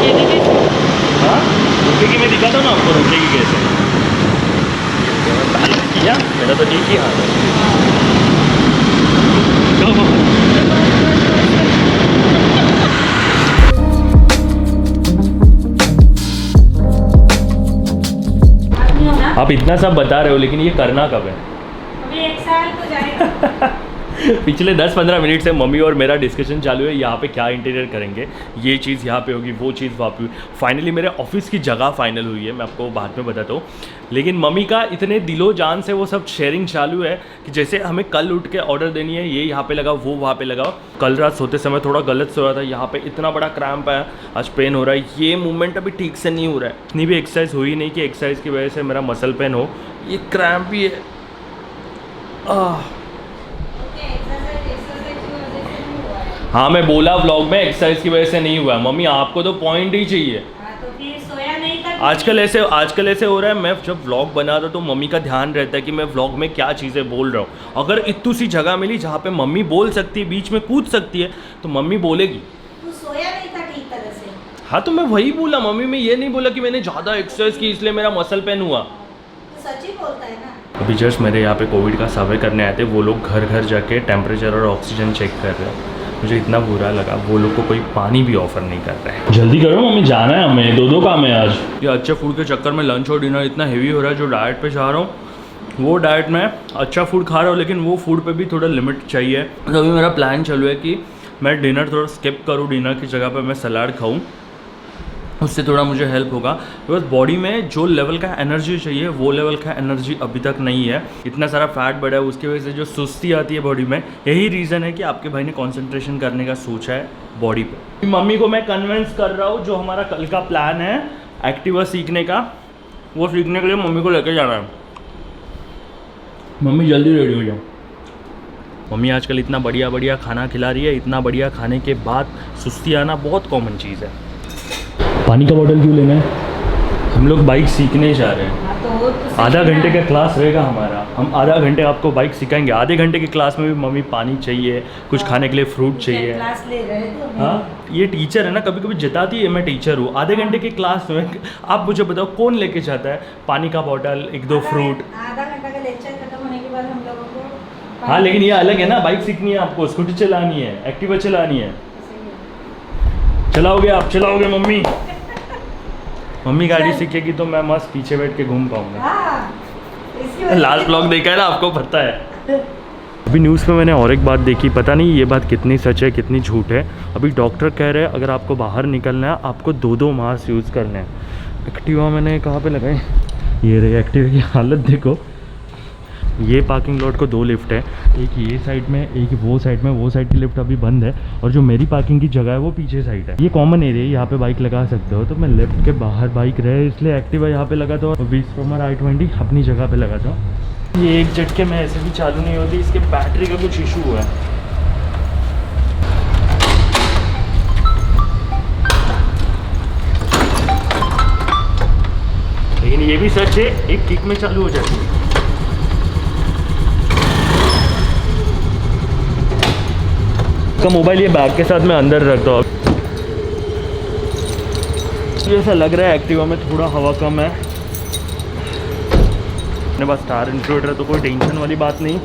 ये दीदी। हाँ रुकेगी, मैं दिखाता हूँ ना आपको रुकेगी कैसे। बैलेंस किया मेरा तो ठीक ही हाथ है। आप इतना सब बता रहे हो लेकिन ये करना कब है? अभी 1 साल तो जाएगा। पिछले 10-15 मिनट से मम्मी और मेरा डिस्कशन चालू है यहाँ पे क्या इंटीरियर करेंगे, ये चीज़ यहाँ पे होगी, वो चीज़ वहाँ पे। फाइनली मेरे ऑफिस की जगह फाइनल हुई है, मैं आपको बाद में बताता हूँ। लेकिन मम्मी का इतने दिलो जान से वो सब शेयरिंग चालू है कि जैसे हमें कल उठ के ऑर्डर देनी है, ये यहाँ पे लगाओ, वो वहाँ पे लगाओ। कल रात सोते समय थोड़ा गलत सोया था, यहाँ पे इतना बड़ा क्रैम्प है, आज पेन हो रहा है, ये मूवमेंट अभी ठीक से नहीं हो रहा है। इतनी भी एक्सरसाइज हुई नहीं कि एक्सरसाइज की वजह से मेरा मसल पेन हो, ये क्रैम्प भी है। हाँ मैं बोला व्लॉग में एक्सरसाइज की वजह से नहीं हुआ। मम्मी आपको तो पॉइंट ही चाहिए। तो फिर सोया नहीं था। आजकल ऐसे हो रहा है, मैं जब व्लॉग बनाता तो मम्मी का ध्यान रहता है कि मैं व्लॉग में क्या चीज़ें बोल रहा हूँ। अगर इतनी सी जगह मिली जहाँ पे मम्मी बोल सकती है, बीच में कूद सकती है, तो मम्मी बोलेगी। तू सोया नहीं था ठीक तरह से। हाँ तो मैं वही बोला मम्मी, में ये नहीं बोला कि मैंने ज़्यादा एक्सरसाइज की इसलिए मेरा मसल पेन हुआ। तो सच ही बोलता है ना। अभी जस्ट मेरे यहाँ पे कोविड का सर्वे करने आए थे, वो लोग घर घर जाके टेम्परेचर और ऑक्सीजन चेक कर रहे हैं। मुझे इतना बुरा लगा, वो लोग को कोई पानी भी ऑफर नहीं कर रहा है। जल्दी करो मम्मी, जाना है हमें, दो काम है आज। ये अच्छे फूड के चक्कर में लंच और डिनर इतना हेवी हो रहा है। जो डाइट पे चाह रहा हूँ वो डाइट में अच्छा फूड खा रहा हूँ, लेकिन वो फूड पे भी थोड़ा लिमिट चाहिए। तो अभी मेरा प्लान चालू है कि मैं डिनर थोड़ा स्किप करूँ, डिनर की जगह पर मैं सलाद खाऊँ, उससे थोड़ा मुझे हेल्प होगा। बिकॉज बॉडी में जो लेवल का एनर्जी चाहिए वो लेवल का एनर्जी अभी तक नहीं है। इतना सारा फैट बढ़ा है, उसकी वजह से जो सुस्ती आती है बॉडी में, यही रीज़न है कि आपके भाई ने कंसंट्रेशन करने का सोचा है बॉडी पे। मम्मी को मैं कन्विंस कर रहा हूँ, जो हमारा कल का प्लान है एक्टिवा सीखने का, वो सीखने के लिए मम्मी को लेकर जाना है। मम्मी जल्दी रेडी हो जाओ। मम्मी आजकल इतना बढ़िया बढ़िया खाना खिला रही है, इतना बढ़िया खाने के बाद सुस्ती आना बहुत कॉमन चीज़ है। पानी का बोतल क्यों लेना है? हम लोग बाइक सीखने जा रहे हैं। तो आधा घंटे का क्लास रहेगा हमारा, हम आधा घंटे आपको बाइक सिखाएंगे। आधे घंटे की क्लास में भी मम्मी पानी चाहिए, कुछ खाने के लिए फ्रूट चाहिए। क्लास ले रहे तो हाँ ये टीचर है ना, कभी कभी जताती है मैं टीचर हूँ। आधे घंटे की क्लास में आप मुझे बताओ कौन लेके जाता है पानी का बोतल, 1-2 फ्रूट। आधा घंटा का लेक्चर खत्म होने के बाद हम लोगों को। हाँ लेकिन ये अलग है ना, बाइक सीखनी है आपको, स्कूटी चलानी है, एक्टिवा चलानी है। चलाओगे आप? चलाओगे मम्मी? मम्मी गाड़ी सीखेगी तो मैं मस्त पीछे बैठ के घूम पाऊंगा। लास्ट ब्लॉग देखा है ना, आपको पता है। अभी न्यूज़ पे मैंने और एक बात देखी, पता नहीं ये बात कितनी सच है कितनी झूठ है। अभी डॉक्टर कह रहे हैं अगर आपको बाहर निकलना है आपको 2-2 मास्क यूज़ करने हैं। एक्टिवा मैंने कहाँ पे लगाई? ये रही एक्टिवा की हालत देखो। ये पार्किंग लॉट को 2 लिफ्ट है, एक ये साइड में, एक वो साइड में। वो साइड की लिफ्ट अभी बंद है और जो मेरी पार्किंग की जगह है वो पीछे साइड है। ये कॉमन एरिया है, यहाँ पे बाइक लगा सकते हो। तो मैं लेफ्ट के बाहर बाइक रहे इसलिए एक्टिवा यहाँ पे लगाता हूँ और विस्ट्रोमर i20 अपनी जगह पे लगाता हूँ। ये एक झटके में ऐसे भी चालू नहीं होती, इसके बैटरी का कुछ इशू हुआ है। लेकिन ये भी सच है, एक किक में चालू हो जाती है। का मोबाइल ये बैग के साथ मैं अंदर रखता हूँ। ऐसा लग रहा है एक्टिवा में थोड़ा हवा कम है। मेरे पास स्टार इंक्लूडेड है तो कोई टेंशन वाली बात नहीं।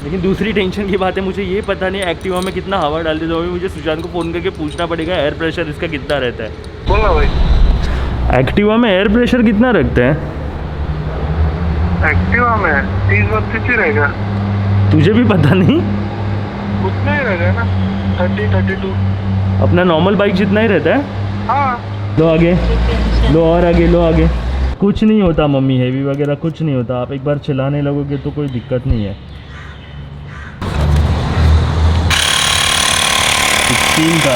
लेकिन दूसरी टेंशन की बात है, मुझे ये पता नहीं एक्टिवा में कितना हवा डालते तो मुझे सुशांत को फ़ोन करके पूछना पड़ेगा एयर प्रेशर इसका कितना रहता है। बोला भाई, एक्टिवा में एयर प्रेशर कितना रखते हैं? एक्टिवा में 30-32 ही रहेगा। तुझे भी पता नहीं? उतना ही रहेगा ना, 30-32। अपना नॉर्मल बाइक जितना ही रहता है। हाँ लो आगे, लो और आगे, लो आगे। कुछ नहीं होता मम्मी, हेवी वगैरह कुछ नहीं होता। आप एक बार चलाने लगोगे तो कोई दिक्कत नहीं है। 16 का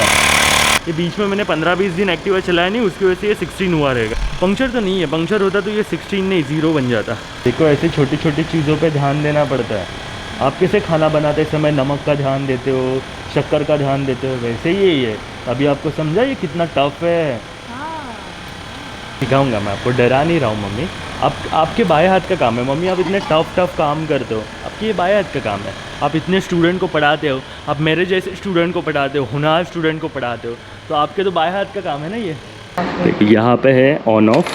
ये बीच में मैंने 15-20 दिन एक्टिवा चलाया नहीं, उसकी वजह से ये 16 हुआ रहेगा। पंक्चर तो नहीं है, पंक्चर होता तो ये 16 नहीं 0 बन जाता। देखो ऐसे छोटी छोटी चीज़ों पे ध्यान देना पड़ता है। आप कैसे खाना बनाते समय नमक का ध्यान देते हो, शक्कर का ध्यान देते हो, वैसे ही यही है। अभी आपको समझा ये कितना टफ है। सिखाऊंगा मैं आपको, डरा नहीं रहा हूँ मम्मी। आपके बाएं हाथ का काम है मम्मी, आप इतने टफ काम करते हो, आपके ये बाएं हाथ का काम है। आप इतने स्टूडेंट को पढ़ाते हो, आप मेरे जैसे स्टूडेंट को पढ़ाते हो, होनहार स्टूडेंट को पढ़ाते हो, तो आपके तो बाएं हाथ का काम है ना ये। यहाँ पे है ऑन ऑफ,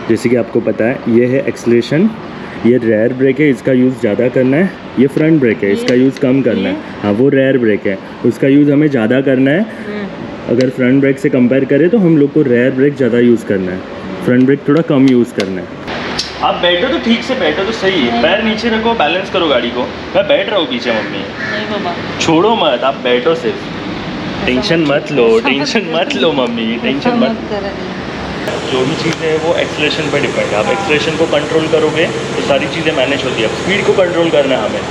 जैसे कि आपको पता है ये है एक्सीलरेशन, ये रेयर ब्रेक है, इसका यूज़ ज़्यादा करना है। ये फ्रंट ब्रेक है, इसका यूज़ कम करना है। हाँ वो रेयर ब्रेक है, उसका यूज़ हमें ज़्यादा करना है। अगर फ्रंट ब्रेक से कंपेयर करें तो हम लोग को रेयर ब्रेक ज़्यादा यूज़ करना है, फ्रंट ब्रेक थोड़ा कम यूज़ करना है। आप बैठो तो ठीक से बैठो तो सही है, पैर नीचे रखो, बैलेंस करो गाड़ी को। मैं बैठ रहा हूँ पीछे मम्मी, नहीं बाबा, छोड़ो मत, आप बैठो सिर्फ, टेंशन मत लो, टेंशन मत लो मम्मी, टेंशन मत। जो भी चीज़ें है वो एक्सीलरेशन पे डिपेंड है। आप एक्सीलरेशन को कंट्रोल करोगे तो सारी चीज़ें मैनेज होती है। अब स्पीड को कंट्रोल करना है हमें,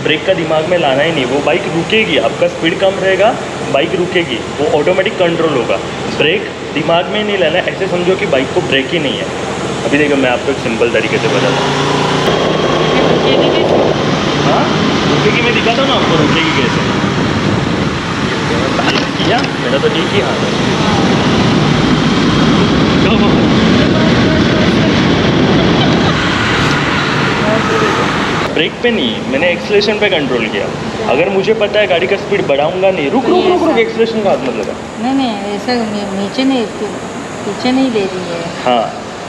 ब्रेक का दिमाग में लाना ही नहीं। वो बाइक रुकेगी, आपका स्पीड कम रहेगा, बाइक रुकेगी, वो ऑटोमेटिक कंट्रोल होगा। ब्रेक दिमाग में नहीं लाना, ऐसे समझो कि बाइक को ब्रेक ही नहीं है। अभी देखो मैं आपको एक सिंपल तरीके से बताता हूँ। हाँ रुकेगी, मैं दिखाता हूँ ना आपको रुकेगी कैसे। बैलेंस किया मेरा तो ठीक ही हाथ है। ब्रेक पे नहीं, मैंने एक्सीलरेशन पे कंट्रोल किया। अगर मुझे पता है गाड़ी का स्पीड बढ़ाऊंगा नहीं, रुक एक्सीलरेशन का हाथ मत लगा। नहीं ऐसा नीचे नहीं, पीछे नहीं ले रही है। हाँ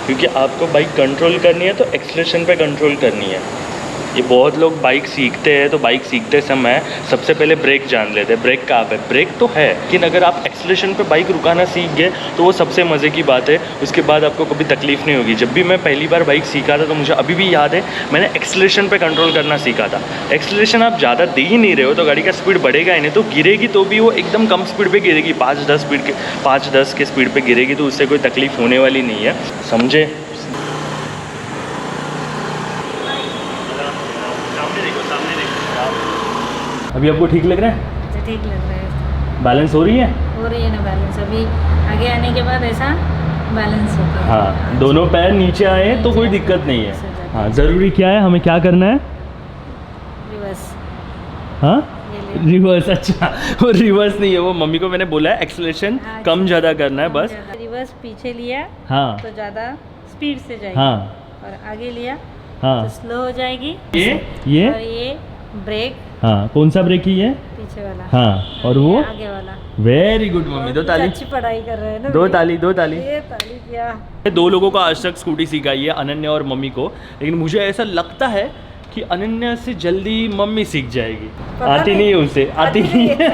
क्योंकि आपको बाइक कंट्रोल करनी है तो एक्सीलरेशन पे कंट्रोल करनी है। ये बहुत लोग बाइक सीखते हैं तो बाइक सीखते समय सबसे पहले ब्रेक जान लेते हैं। ब्रेक कहाँ पे, ब्रेक तो है, लेकिन अगर आप एक्सीलरेशन पे बाइक रुकाना सीख गए तो वो सबसे मज़े की बात है। उसके बाद आपको कभी तकलीफ़ नहीं होगी। जब भी मैं पहली बार बाइक सीखा था तो मुझे अभी भी याद है, मैंने एक्सीलरेशन पे कंट्रोल करना सीखा था। एक्सीलरेशन आप ज़्यादा दे ही नहीं रहे हो तो गाड़ी का स्पीड बढ़ेगा ही नहीं, तो गिरेगी तो भी वो एकदम कम स्पीड पर गिरेगी, 5-10 के स्पीड पर गिरेगी, तो उससे कोई तकलीफ़ होने वाली नहीं है, समझे। अभी आपको ठीक लग रहा है? अच्छा ठीक लग रहा है, बैलेंस हो रही है ना बैलेंस। अभी आगे आने के बाद ऐसा बैलेंस हो गया। हाँ दोनों पैर नीचे आए तो कोई दिक्कत नहीं है। हाँ ज़रूरी क्या है, हमें क्या करना है, रिवर्स। हाँ रिवर्स, अच्छा वो रिवर्स नहीं है, वो मम्मी को मैंने बोला है एक्सीलरेशन कम ज़्यादा करना है बस। रिवर्स पीछे लिया हाँ तो ज़्यादा स्पीड से जाएगी, हाँ और आगे लिया हाँ तो स्लो हो जाएगी। ये और ये ब्रेक, हाँ कौन सा ब्रेक ही है, पीछे वाला। हाँ और वो आगे वाला। वेरी गुड मम्मी, दो ताली, अच्छी पढ़ाई कर रहे हैं ना। दो ताली, दो ताली। ये ताली क्या। दो लोगों को आज तक स्कूटी सिखाई है, अनन्या और मम्मी को, लेकिन मुझे ऐसा लगता है कि अनन्या से जल्दी मम्मी सीख जाएगी। आती नहीं है उसे, आती नहीं है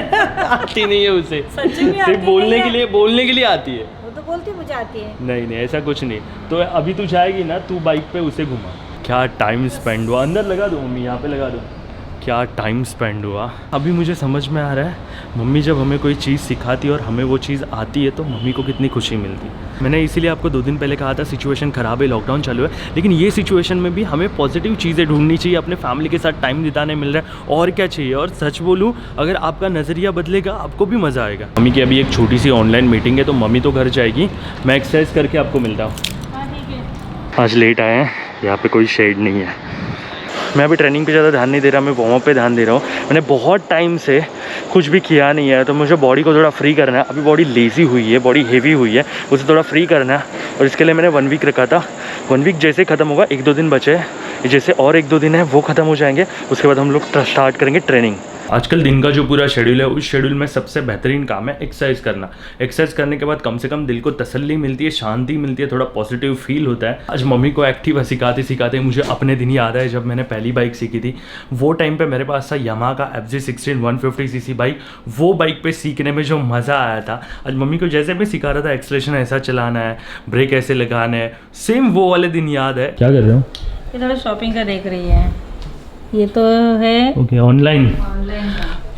आती नहीं है उसे, सिर्फ बोलने के लिए आती है। वो तो बोलती मुझे आती है। नहीं ऐसा कुछ नहीं। तो अभी तू जाएगी ना, तू बाइक पे उसे घुमा। क्या टाइम स्पेंड हुआ, अंदर लगा दो मम्मी, यहाँ पे लगा दो। क्या टाइम स्पेंड हुआ। अभी मुझे समझ में आ रहा है, मम्मी जब हमें कोई चीज़ सिखाती है और हमें वो चीज़ आती है तो मम्मी को कितनी खुशी मिलती है। मैंने इसीलिए आपको 2 दिन पहले कहा था सिचुएशन ख़राब है, लॉकडाउन चालू है, लेकिन ये सिचुएशन में भी हमें पॉजिटिव चीज़ें ढूंढनी चाहिए, अपने फैमिली के साथ टाइम बिताने मिल रहा है, और क्या चाहिए। और सच बोलूँ, अगर आपका नज़रिया बदलेगा आपको भी मज़ा आएगा। मम्मी की अभी एक छोटी सी ऑनलाइन मीटिंग है तो मम्मी तो घर जाएगी, मैं एक्सरसाइज करके आपको मिलता हूँ। आज लेट आए हैं, यहाँ पे कोई शेड नहीं है। मैं अभी ट्रेनिंग पे ज़्यादा ध्यान नहीं दे रहा, मैं वार्म अप पे ध्यान दे रहा हूँ। मैंने बहुत टाइम से कुछ भी किया नहीं है तो मुझे बॉडी को थोड़ा फ्री करना है। अभी बॉडी लेज़ी हुई है, बॉडी हेवी हुई है, उसे थोड़ा फ्री करना है, और इसके लिए मैंने 1 वीक रखा था। 1 वीक जैसे ख़त्म होगा, 1-2 दिन बचे हैं, जैसे और 1-2 दिन है वो ख़त्म हो जाएंगे, उसके बाद हम लोग स्टार्ट करेंगे ट्रेनिंग। आजकल दिन का जो पूरा शेड्यूल है, उस शेड्यूल में सबसे बेहतरीन काम है एक्सरसाइज करना। एक्सरसाइज करने के बाद कम से कम दिल को तसल्ली मिलती है, शांति मिलती है, थोड़ा पॉजिटिव फील होता है। आज मम्मी को एक्टिवा सिखाते सिखाते मुझे अपने दिन याद आए जब मैंने पहली बाइक सीखी थी। वो टाइम पे मेरे पास था यामाहा का FZ16 150cc बाइक। वो बाइक पे सीखने में जो मज़ा आया था, आज मम्मी को जैसे मैं सिखा रहा था एक्सीलरेशन ऐसा चलाना है, ब्रेक ऐसे लगाना है, सेम वो वाले दिन याद है। क्या कर रहे हो? ये थोड़ा शॉपिंग का देख रही है। ये तो है ओके ऑनलाइन का।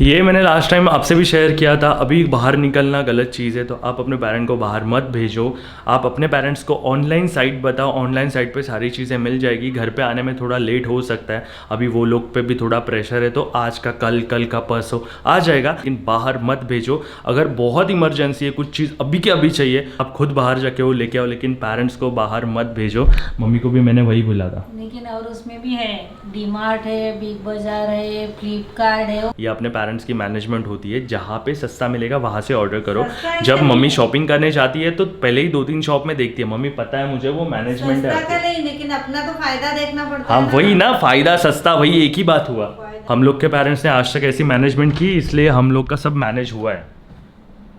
ये मैंने लास्ट टाइम आपसे भी शेयर किया था। अभी बाहर निकलना गलत चीज़ है, तो आप अपने पेरेंट को बाहर मत भेजो। आप अपने पेरेंट्स को ऑनलाइन साइट बताओ, ऑनलाइन साइट पे सारी चीज़ें मिल जाएगी। घर पे आने में थोड़ा लेट हो सकता है, अभी वो लोग पे भी थोड़ा प्रेशर है, तो आज का कल, कल का परसों आ जाएगा, लेकिन बाहर मत भेजो। अगर बहुत इमरजेंसी है, कुछ चीज़ अभी के अभी चाहिए, आप खुद बाहर जाके वो लेके आओ, लेकिन पेरेंट्स को बाहर मत भेजो। मम्मी को भी मैंने वही बोला था। लेकिन और उसमें भी है, डीमार्ट है, बिग बाजार है, फ्लिपकार्ट है। ये अपने पेरेंट्स की मैनेजमेंट होती है, जहाँ पे सस्ता मिलेगा वहाँ से ऑर्डर करो। सस्ता ही जब नहीं मम्मी है। शॉपिंग करने जाती है तो पहले ही 2-3 शॉप में देखती है, मम्मी पता है मुझे वो मैनेजमेंट सस्ता है। का नहीं, लेकिन अपना तो फायदा देखना पड़ता हाँ है वही ना, फायदा सस्ता वही एक ही बात हुआ। हम लोग के पेरेंट्स ने आज तक ऐसी मैनेजमेंट की, इसलिए हम लोग का सब मैनेज हुआ है।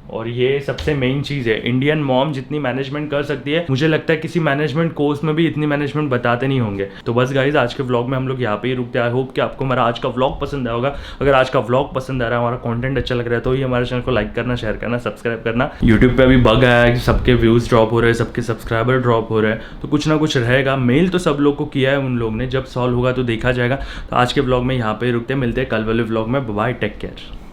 और ये सबसे मेन चीज़ है, इंडियन मॉम जितनी मैनेजमेंट कर सकती है, मुझे लगता है किसी मैनेजमेंट कोर्स में भी इतनी मैनेजमेंट बताते नहीं होंगे। तो बस गाइज आज के व्लॉग में हम लोग यहाँ पे ही रुकते हैं। आई होप कि आपको हमारा आज का व्लॉग पसंद आया होगा। अगर आज का व्लॉग पसंद आ रहा है, हमारा कंटेंट अच्छा लग रहा है, तो ये हमारे चैनल को लाइक करना, शेयर करना, सब्सक्राइब करना। यूट्यूब पे अभी बग आया है कि सबके व्यूज़ ड्रॉप हो रहे हैं, सबके सब्सक्राइबर ड्रॉप हो रहे हैं, तो कुछ ना कुछ रहेगा। मेल तो सब लोग को किया है उन लोग ने, जब सॉल्व होगा तो देखा जाएगा। तो आज के व्लॉग में यहाँ पे रुकते हैं, मिलते हैं कल वाले व्लॉग में। Bye, take care.